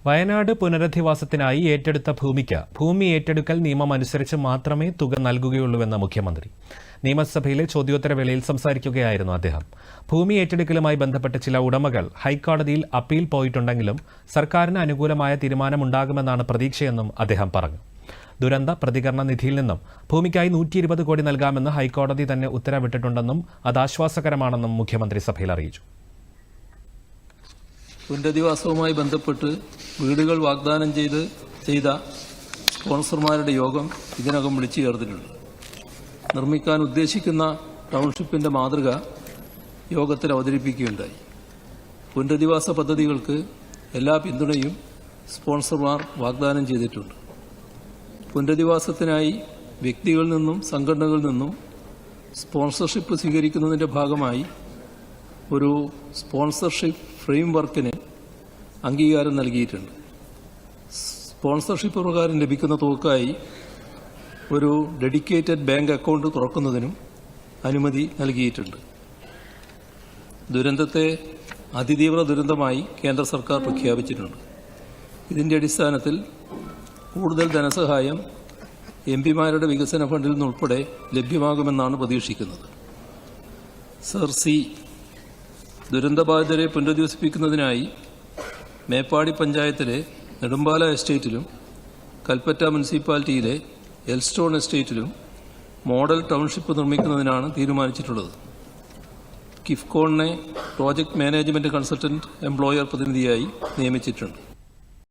വയനാട് പുനരധിവാസത്തിനായി ഏറ്റെടുത്ത ഭൂമിക്ക് ഭൂമി ഏറ്റെടുക്കൽ നിയമം അനുസരിച്ച് മാത്രമേ തുക നൽകുകയുള്ളൂവെന്ന് മുഖ്യമന്ത്രി. നിയമസഭയിലെ ചോദ്യോത്തരവേളയിൽ സംസാരിക്കുകയായിരുന്നു അദ്ദേഹം. ഭൂമി ഏറ്റെടുക്കലുമായി ബന്ധപ്പെട്ട് ചില ഉടമകൾ ഹൈക്കോടതിയിൽ അപ്പീൽ പോയിട്ടുണ്ടെങ്കിലും സർക്കാരിന് അനുകൂലമായ തീരുമാനമുണ്ടാകുമെന്നാണ് പ്രതീക്ഷയെന്നും അദ്ദേഹം പറഞ്ഞു. ദുരന്ത പ്രതികരണ നിധിയിൽ നിന്നും ഭൂമിക്കായി 120 കോടി നൽകാമെന്ന് ഹൈക്കോടതി തന്നെ ഉത്തരവിട്ടിട്ടുണ്ടെന്നും അത് ആശ്വാസകരമാണെന്നും മുഖ്യമന്ത്രി സഭയിൽ അറിയിച്ചു. പുനരധിവാസവുമായി ബന്ധപ്പെട്ട് വീടുകൾ വാഗ്ദാനം ചെയ്ത സ്പോൺസർമാരുടെ യോഗം ഇതിനകം വിളിച്ചു ചേർത്തിട്ടുണ്ട്. നിർമ്മിക്കാൻ ഉദ്ദേശിക്കുന്ന ടൗൺഷിപ്പിന്റെ മാതൃക യോഗത്തിൽ അവതരിപ്പിക്കുകയുണ്ടായി. പുനരധിവാസ പദ്ധതികൾക്ക് എല്ലാ പിന്തുണയും സ്പോൺസർമാർ വാഗ്ദാനം ചെയ്തിട്ടുണ്ട്. പുനരധിവാസത്തിനായി വ്യക്തികളിൽ നിന്നും സംഘടനകളിൽ നിന്നും സ്പോൺസർഷിപ്പ് സ്വീകരിക്കുന്നതിന്റെ ഭാഗമായി ഒരു സ്പോൺസർഷിപ്പ് ഫ്രെയിംവർക്കിന് അംഗീകാരം നൽകിയിട്ടുണ്ട്. സ്പോൺസർഷിപ്പ് പ്രകാരം ലഭിക്കുന്ന തുകയ്ക്കായി ഒരു ഡെഡിക്കേറ്റഡ് ബാങ്ക് അക്കൗണ്ട് തുറക്കുന്നതിനും അനുമതി നൽകിയിട്ടുണ്ട്. ദുരന്തത്തെ അതിതീവ്ര ദുരന്തമായി കേന്ദ്ര സർക്കാർ പ്രഖ്യാപിച്ചിട്ടുണ്ട്. ഇതിന്റെ അടിസ്ഥാനത്തിൽ കൂടുതൽ ധനസഹായം എംപിമാരുടെ വികസന ഫണ്ടിൽ നിന്നുൾപ്പെടെ ലഭ്യമാകുമെന്നാണ് പ്രതീക്ഷിക്കുന്നത്. സർ സി ദുരന്തബാധിതരെ പുനരധിവസിപ്പിക്കുന്നതിനായി മേപ്പാടി പഞ്ചായത്തിലെ നെടുമ്പാല എസ്റ്റേറ്റിലും കൽപ്പറ്റ മുനിസിപ്പാലിറ്റിയിലെ എൽസ്റ്റോൺ എസ്റ്റേറ്റിലും മോഡൽ ടൗൺഷിപ്പ് നിർമ്മിക്കുന്നതിനാണ് തീരുമാനിച്ചിട്ടുള്ളത്. കിഫ്കോണിനെ പ്രോജക്ട് മാനേജ്മെന്റ് കൺസൾട്ടന്റ് എംപ്ലോയർ പ്രതിനിധിയായി നിയമിച്ചിട്ടുണ്ട്.